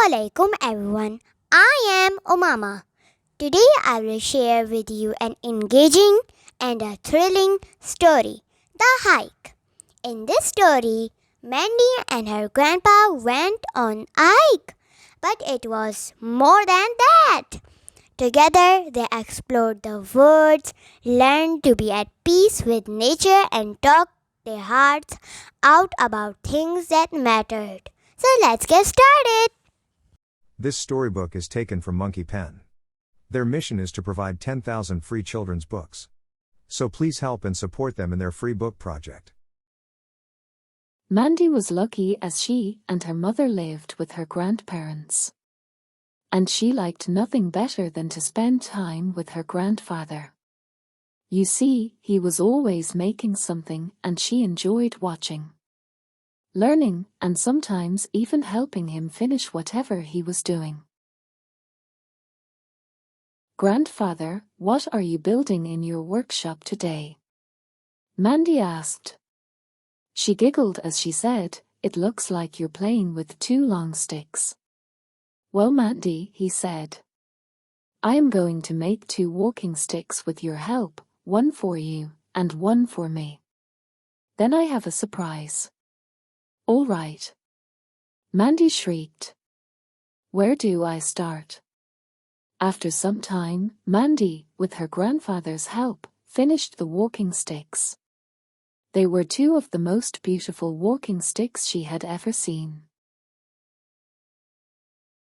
Assalamualaikum everyone. I am Omama. Today I will share with you an engaging and a thrilling story, The Hike. In this story, Mandy and her grandpa went on a hike, but it was more than that. Together they explored the woods, learned to be at peace with nature and talked their hearts out about things that mattered. So let's get started. This storybook is taken from Monkey Pen. Their mission is to provide 10,000 free children's books. So please help and support them in their free book project. Mandy was lucky as she and her mother lived with her grandparents. And she liked nothing better than to spend time with her grandfather. You see, he was always making something and she enjoyed watching, learning, and sometimes even helping him finish whatever he was doing. "Grandfather, what are you building in your workshop today?" Mandy asked. She giggled as she said, "It looks like you're playing with two long sticks." "Well, Mandy," he said, "I am going to make two walking sticks with your help, one for you and one for me. Then I have a surprise." "All right," Mandy shrieked. "Where do I start?" After some time, Mandy, with her grandfather's help, finished the walking sticks. They were two of the most beautiful walking sticks she had ever seen.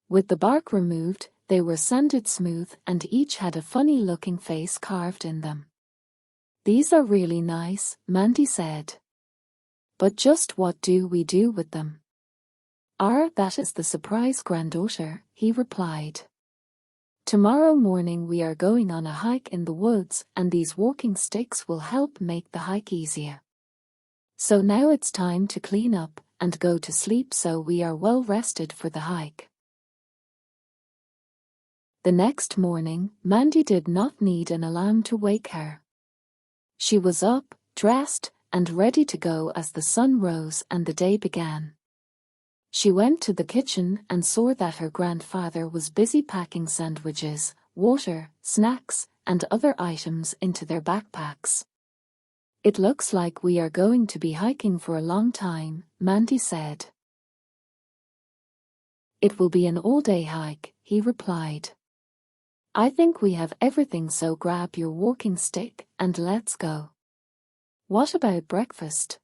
With the bark removed, they were sanded smooth and each had a funny-looking face carved in them. "These are really nice," Mandy said. "But just what do we do with them?" That is the surprise, granddaughter," he replied. "Tomorrow morning we are going on a hike in the woods and these walking sticks will help make the hike easier. So now it's time to clean up and go to sleep so we are well rested for the hike." The next morning, Mandy did not need an alarm to wake her. She was up, dressed, and ready to go as the sun rose and the day began. She went to the kitchen and saw that her grandfather was busy packing sandwiches, water, snacks, and other items into their backpacks. "It looks like we are going to be hiking for a long time," Mandy said. "It will be an all-day hike," he replied. "I think we have everything, so grab your walking stick and let's go." "What about breakfast?"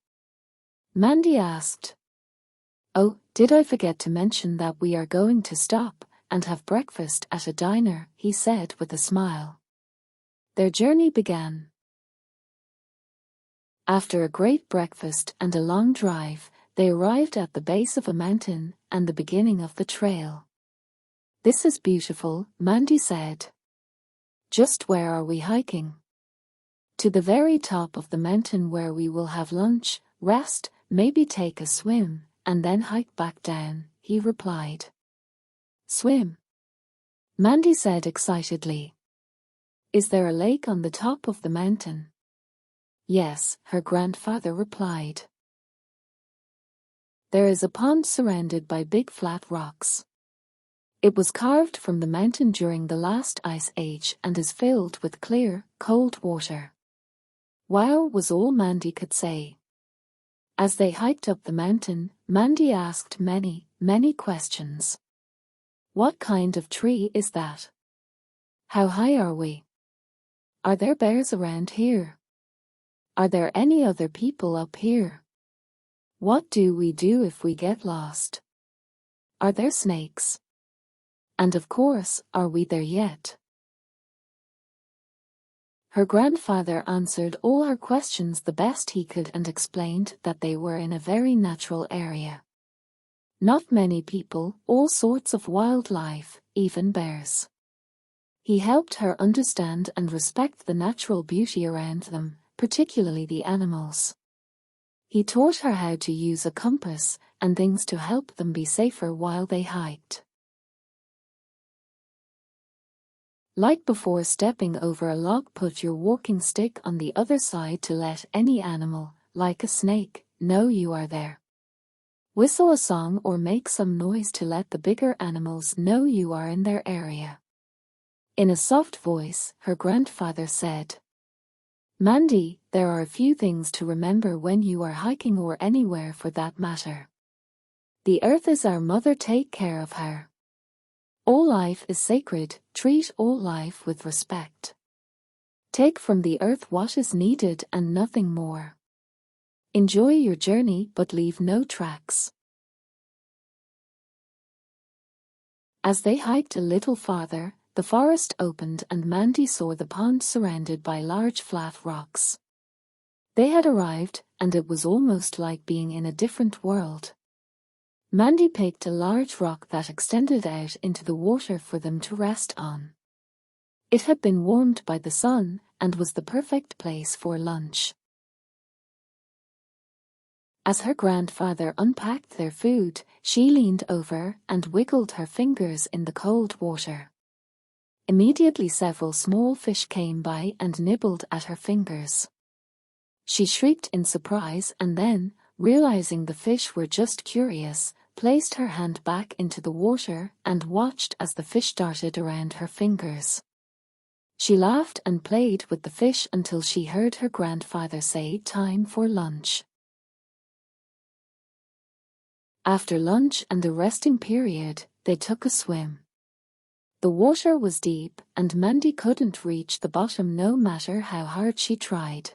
Mandy asked. "Oh, did I forget to mention that we are going to stop and have breakfast at a diner," he said with a smile. Their journey began. After a great breakfast and a long drive, they arrived at the base of a mountain and the beginning of the trail. "This is beautiful," Mandy said. "Just where are we hiking?" "To the very top of the mountain where we will have lunch, rest, maybe take a swim, and then hike back down," he replied. "Swim?" Mandy said excitedly. "Is there a lake on the top of the mountain?" "Yes," her grandfather replied. "There is a pond surrounded by big flat rocks. It was carved from the mountain during the last ice age and is filled with clear, cold water." "Wow," was all Mandy could say. As they hiked up the mountain, Mandy asked many, many questions. "What kind of tree is that? How high are we? Are there bears around here? Are there any other people up here? What do we do if we get lost? Are there snakes? And of course, are we there yet?" Her grandfather answered all her questions the best he could and explained that they were in a very natural area. Not many people, all sorts of wildlife, even bears. He helped her understand and respect the natural beauty around them, particularly the animals. He taught her how to use a compass and things to help them be safer while they hiked. Like before stepping over a log, put your walking stick on the other side to let any animal, like a snake, know you are there. Whistle a song or make some noise to let the bigger animals know you are in their area. In a soft voice, her grandfather said, Mandy, there are a few things to remember when you are hiking or anywhere for that matter. The earth is our mother, take care of her. All life is sacred, treat all life with respect. Take from the earth what is needed and nothing more. Enjoy your journey but leave no tracks. As they hiked a little farther, the forest opened and Mandy saw the pond surrounded by large flat rocks. They had arrived, and it was almost like being in a different world. Mandy picked a large rock that extended out into the water for them to rest on. It had been warmed by the sun and was the perfect place for lunch. As her grandfather unpacked their food, she leaned over and wiggled her fingers in the cold water. Immediately several small fish came by and nibbled at her fingers. She shrieked in surprise and then, realizing the fish were just curious, placed her hand back into the water and watched as the fish darted around her fingers. She laughed and played with the fish until she heard her grandfather say, "Time for lunch." After lunch and a resting period, they took a swim. The water was deep, and Mandy couldn't reach the bottom no matter how hard she tried.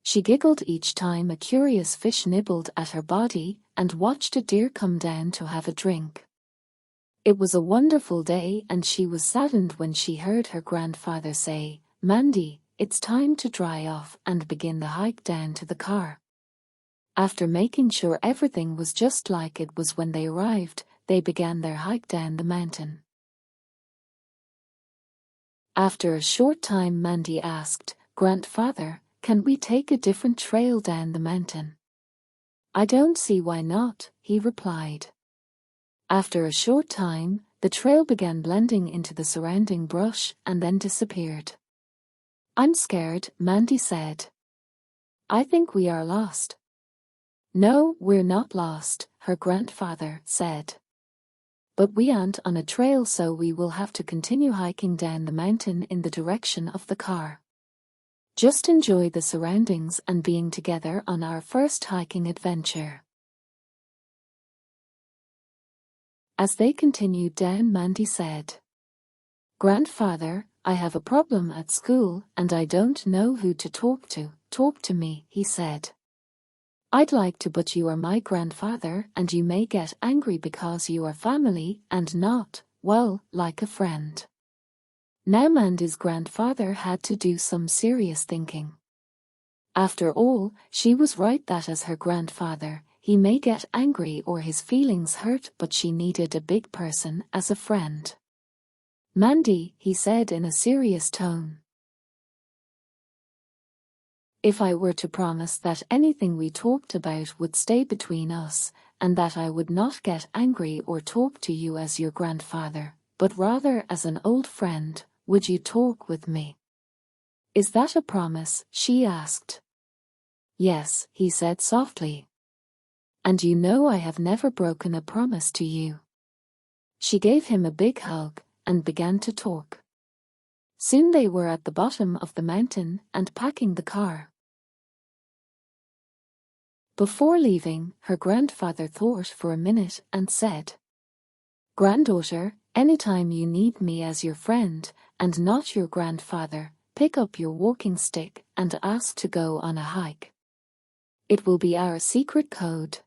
She giggled each time a curious fish nibbled at her body and watched a deer come down to have a drink. It was a wonderful day, and she was saddened when she heard her grandfather say, "Mandy, it's time to dry off and begin the hike down to the car." After making sure everything was just like it was when they arrived, they began their hike down the mountain. After a short time, Mandy asked, "Grandfather, can we take a different trail down the mountain?" "I don't see why not," he replied. After a short time, the trail began blending into the surrounding brush and then disappeared. "I'm scared," Mandy said. "I think we are lost." "No, we're not lost," her grandfather said. "But we aren't on a trail, so we will have to continue hiking down the mountain in the direction of the car. Just enjoy the surroundings and being together on our first hiking adventure." As they continued down, Mandy said, "Grandfather, I have a problem at school and I don't know who to talk to." "Talk to me," he said. "I'd like to, but you are my grandfather and you may get angry because you are family and not, well, like a friend." Now Mandy's grandfather had to do some serious thinking. After all, she was right that as her grandfather, he may get angry or his feelings hurt, but she needed a big person as a friend. "Mandy," he said in a serious tone, "if I were to promise that anything we talked about would stay between us, and that I would not get angry or talk to you as your grandfather, but rather as an old friend, would you talk with me?" "Is that a promise?" she asked. "Yes," he said softly. "And you know I have never broken a promise to you." She gave him a big hug and began to talk. Soon they were at the bottom of the mountain and packing the car. Before leaving, her grandfather thought for a minute and said, "Granddaughter, anytime you need me as your friend, and not your grandfather, pick up your walking stick and ask to go on a hike. It will be our secret code."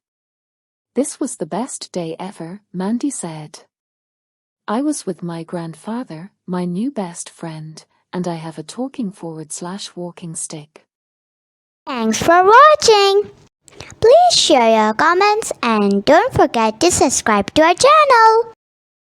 "This was the best day ever," Mandy said. "I was with my grandfather, my new best friend, and I have a talking /walking stick." Thanks for watching. Please share your comments and don't forget to subscribe to our channel.